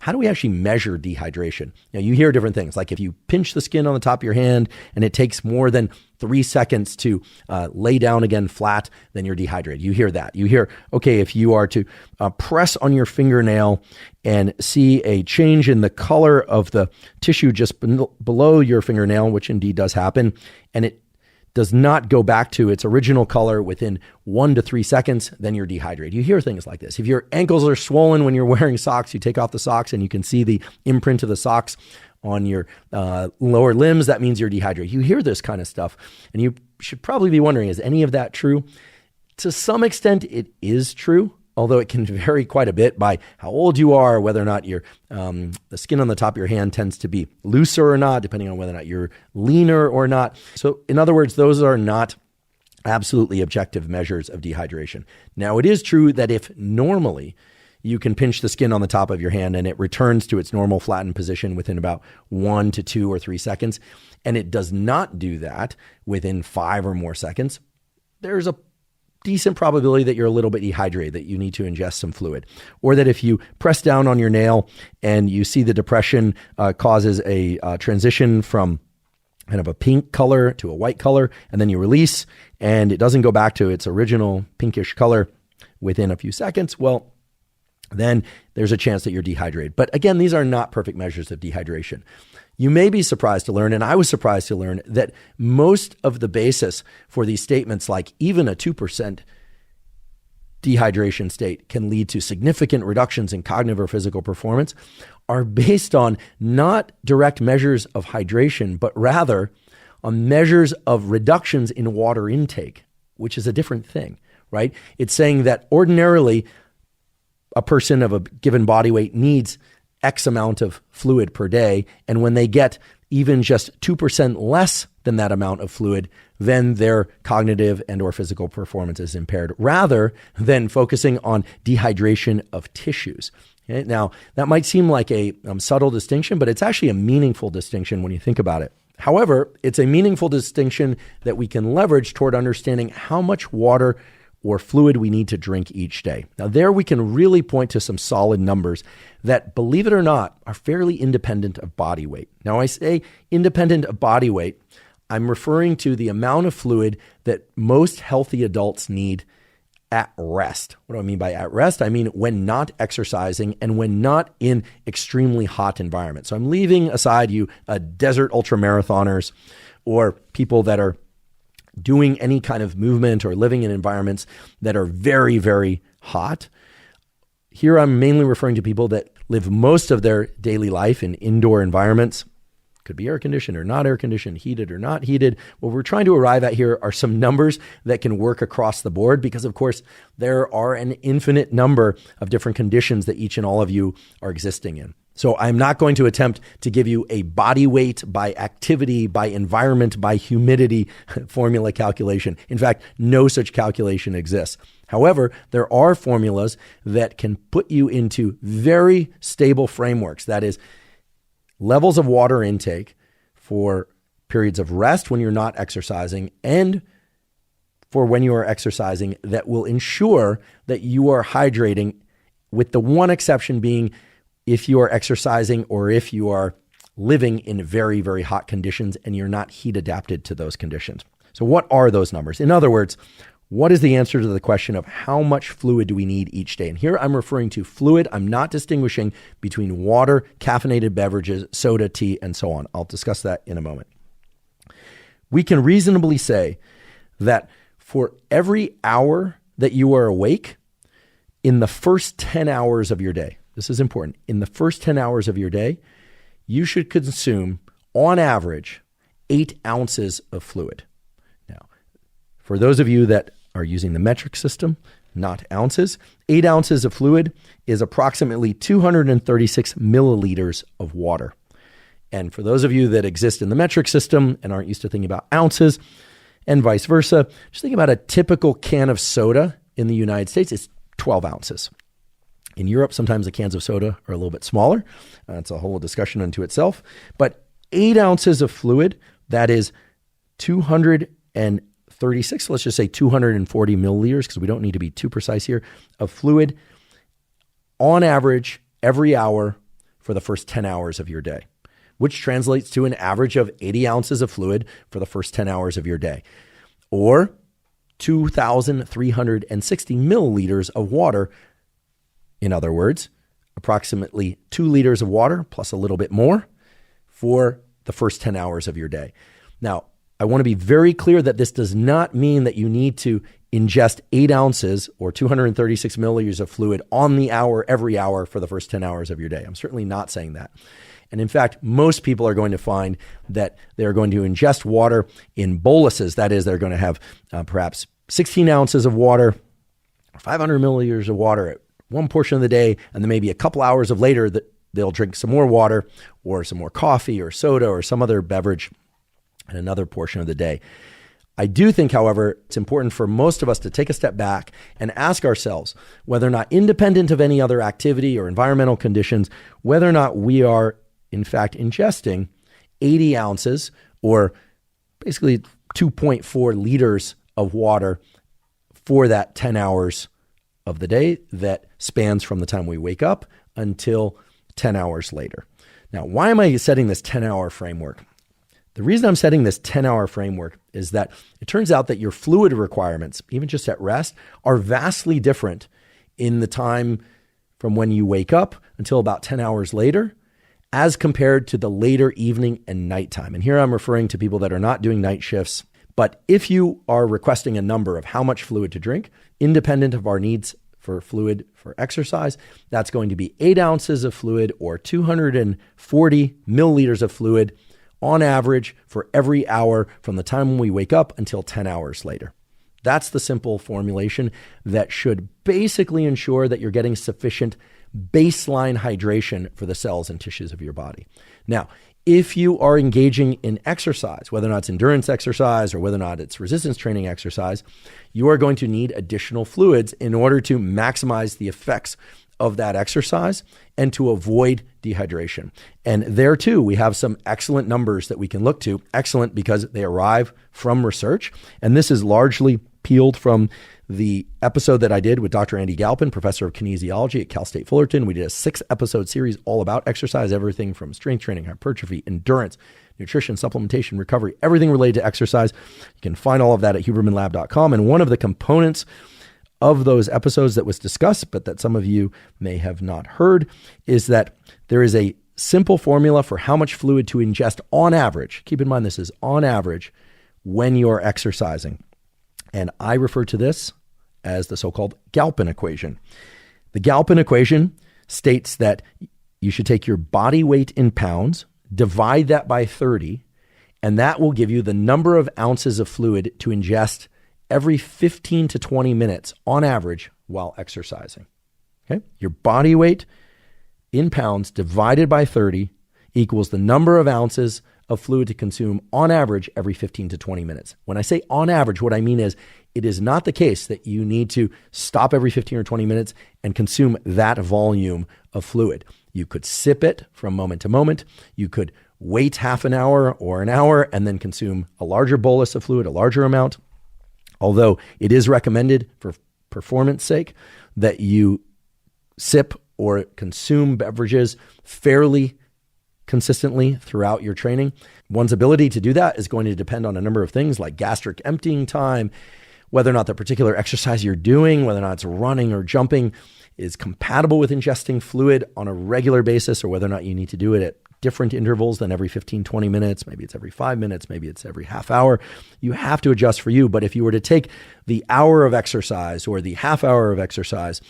how do we actually measure dehydration? Now, you hear different things, like if you pinch the skin on the top of your hand and it takes more than 3 seconds to lay down again flat, then you're dehydrated. You hear that. You hear, okay, if you are to press on your fingernail and see a change in the color of the tissue just below your fingernail, which indeed does happen, and it does not go back to its original color within 1 to 3 seconds, then you're dehydrated. You hear things like this. If your ankles are swollen when you're wearing socks, you take off the socks and you can see the imprint of the socks on your lower limbs, that means you're dehydrated. You hear this kind of stuff, and you should probably be wondering, is any of that true? To some extent, it is true, although it can vary quite a bit by how old you are, whether or not the skin on the top of your hand tends to be looser or not, depending on whether or not you're leaner or not. So in other words, those are not absolutely objective measures of dehydration. Now, it is true that if normally you can pinch the skin on the top of your hand and it returns to its normal flattened position within about 1 to 2 or 3 seconds, and it does not do that within 5 or more seconds, there's a decent probability that you're a little bit dehydrated, that you need to ingest some fluid. Or that if you press down on your nail and you see the depression causes a transition from kind of a pink color to a white color, and then you release and it doesn't go back to its original pinkish color within a few seconds, well, then there's a chance that you're dehydrated. But again, these are not perfect measures of dehydration. You may be surprised to learn, and I was surprised to learn, that most of the basis for these statements, like even a 2% dehydration state can lead to significant reductions in cognitive or physical performance, are based on not direct measures of hydration, but rather on measures of reductions in water intake, which is a different thing, right? It's saying that ordinarily a person of a given body weight needs X amount of fluid per day, and when they get even just 2% less than that amount of fluid, then their cognitive and or physical performance is impaired, rather than focusing on dehydration of tissues. Okay? Now, that might seem like a subtle distinction, but it's actually a meaningful distinction when you think about it. However, it's a meaningful distinction that we can leverage toward understanding how much water or fluid we need to drink each day. Now, there we can really point to some solid numbers that, believe it or not, are fairly independent of body weight. Now, I say independent of body weight, I'm referring to the amount of fluid that most healthy adults need at rest. What do I mean by at rest? I mean when not exercising and when not in extremely hot environments. So I'm leaving aside you desert ultramarathoners or people that are doing any kind of movement or living in environments that are very, very hot. Here I'm mainly referring to people that live most of their daily life in indoor environments. Could be air conditioned or not air conditioned, heated or not heated. What we're trying to arrive at here are some numbers that can work across the board because, of course, there are an infinite number of different conditions that each and all of you are existing in. So I'm not going to attempt to give you a body weight by activity, by environment, by humidity formula calculation. In fact, no such calculation exists. However, there are formulas that can put you into very stable frameworks. That is, levels of water intake for periods of rest when you're not exercising and for when you are exercising that will ensure that you are hydrating, with the one exception being if you are exercising or if you are living in very, very hot conditions and you're not heat adapted to those conditions. So what are those numbers? In other words, what is the answer to the question of how much fluid do we need each day? And here I'm referring to fluid. I'm not distinguishing between water, caffeinated beverages, soda, tea, and so on. I'll discuss that in a moment. We can reasonably say that for every hour that you are awake, in the first 10 hours of your day, this is important, in the first 10 hours of your day, you should consume, on average, 8 ounces of fluid. Now, for those of you that are using the metric system, not ounces, 8 ounces of fluid is approximately 236 milliliters of water. And for those of you that exist in the metric system and aren't used to thinking about ounces and vice versa, just think about a typical can of soda in the United States. It's 12 ounces. In Europe, sometimes the cans of soda are a little bit smaller. It's a whole discussion unto itself. But 8 ounces of fluid, that is 236, let's just say 240 milliliters, because we don't need to be too precise here, of fluid on average every hour for the first 10 hours of your day, which translates to an average of 80 ounces of fluid for the first 10 hours of your day, or 2,360 milliliters of water. In other words, approximately 2 liters of water plus a little bit more for the first 10 hours of your day. Now, I want to be very clear that this does not mean that you need to ingest 8 ounces or 236 milliliters of fluid on the hour, every hour for the first 10 hours of your day. I'm certainly not saying that. And in fact, most people are going to find that they're going to ingest water in boluses. That is, they're going to have perhaps 16 ounces of water, 500 milliliters of water at one portion of the day, and then maybe a couple hours of later that they'll drink some more water or some more coffee or soda or some other beverage in another portion of the day. I do think, however, it's important for most of us to take a step back and ask ourselves whether or not, independent of any other activity or environmental conditions, whether or not we are in fact ingesting 80 ounces or basically 2.4 liters of water for that 10 hours of the day that spans from the time we wake up until 10 hours later. Now, why am I setting this 10-hour framework? The reason I'm setting this 10-hour framework is that it turns out that your fluid requirements, even just at rest, are vastly different in the time from when you wake up until about 10 hours later, as compared to the later evening and nighttime. And here I'm referring to people that are not doing night shifts. But if you are requesting a number of how much fluid to drink, independent of our needs for fluid for exercise, that's going to be 8 ounces of fluid or 240 milliliters of fluid on average for every hour from the time when we wake up until 10 hours later. That's the simple formulation that should basically ensure that you're getting sufficient baseline hydration for the cells and tissues of your body. Now, if you are engaging in exercise, whether or not it's endurance exercise or whether or not it's resistance training exercise, you are going to need additional fluids in order to maximize the effects of that exercise and to avoid dehydration. And there too, we have some excellent numbers that we can look to. Excellent because they arrive from research. And this is largely peeled from the episode that I did with Dr. Andy Galpin, professor of kinesiology at Cal State Fullerton. We did a 6-episode series all about exercise, everything from strength training, hypertrophy, endurance, nutrition, supplementation, recovery, everything related to exercise. You can find all of that at hubermanlab.com. And one of the components of those episodes that was discussed, but that some of you may have not heard, is that there is a simple formula for how much fluid to ingest on average. Keep in mind, this is on average when you're exercising. And I refer to this as the so-called Galpin equation. The Galpin equation states that you should take your body weight in pounds, divide that by 30, and that will give you the number of ounces of fluid to ingest every 15 to 20 minutes on average while exercising. Okay? Your body weight in pounds divided by 30 equals the number of ounces of fluid to consume on average every 15 to 20 minutes. When I say on average, what I mean is it is not the case that you need to stop every 15 or 20 minutes and consume that volume of fluid. You could sip it from moment to moment. You could wait half an hour or an hour and then consume a larger bolus of fluid, a larger amount. Although it is recommended for performance sake that you sip or consume beverages fairly consistently throughout your training. One's ability to do that is going to depend on a number of things like gastric emptying time, whether or not the particular exercise you're doing, whether or not it's running or jumping, is compatible with ingesting fluid on a regular basis, or whether or not you need to do it at different intervals than every 15, 20 minutes. Maybe it's every 5 minutes, maybe it's every half hour. You have to adjust for you. But if you were to take the hour of exercise or the half hour of exercise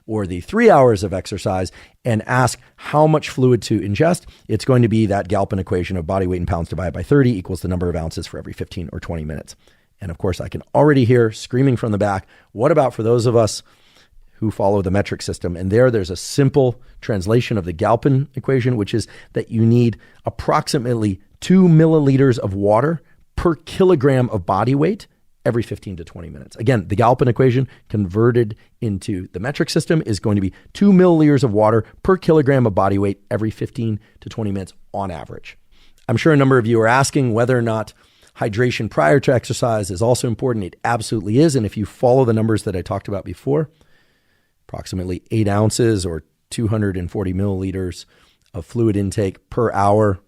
or the 3 hours of exercise and ask how much fluid to ingest, it's going to be that Galpin equation of body weight in pounds divided by 30 equals the number of ounces for every 15 or 20 minutes. And of course, I can already hear screaming from the back, what about for those of us who follow the metric system? And there's a simple translation of the Galpin equation, which is that you need approximately 2 milliliters of water per kilogram of body weight every 15 to 20 minutes. Again, the Galpin equation converted into the metric system is going to be 2 milliliters of water per kilogram of body weight every 15 to 20 minutes on average. I'm sure a number of you are asking whether or not hydration prior to exercise is also important. It absolutely is. And if you follow the numbers that I talked about before, approximately 8 ounces or 240 milliliters of fluid intake per hour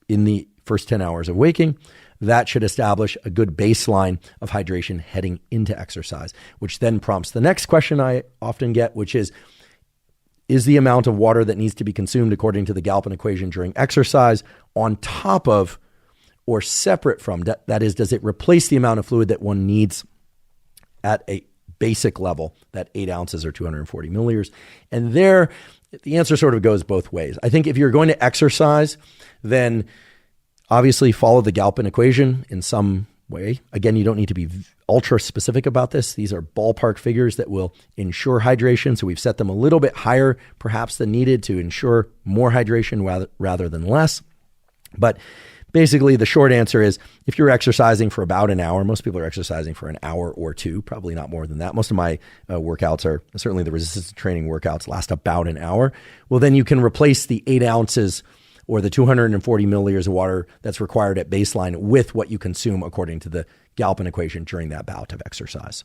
in the first 10 hours of waking. That should establish a good baseline of hydration heading into exercise, which then prompts the next question I often get, which is the amount of water that needs to be consumed according to the Galpin equation during exercise on top of or separate from, that is, does it replace the amount of fluid that one needs at a basic level, that 8 ounces or 240 milliliters? And there, the answer sort of goes both ways. I think if you're going to exercise, then obviously follow the Galpin equation in some way. Again, you don't need to be ultra specific about this. These are ballpark figures that will ensure hydration. So we've set them a little bit higher perhaps than needed to ensure more hydration rather than less. But basically, the short answer is if you're exercising for about an hour, most people are exercising for an hour or two, probably not more than that. Most of my workouts are, certainly the resistance training workouts, last about an hour. Well, then you can replace the 8 ounces or the 240 milliliters of water that's required at baseline with what you consume according to the Galpin equation during that bout of exercise.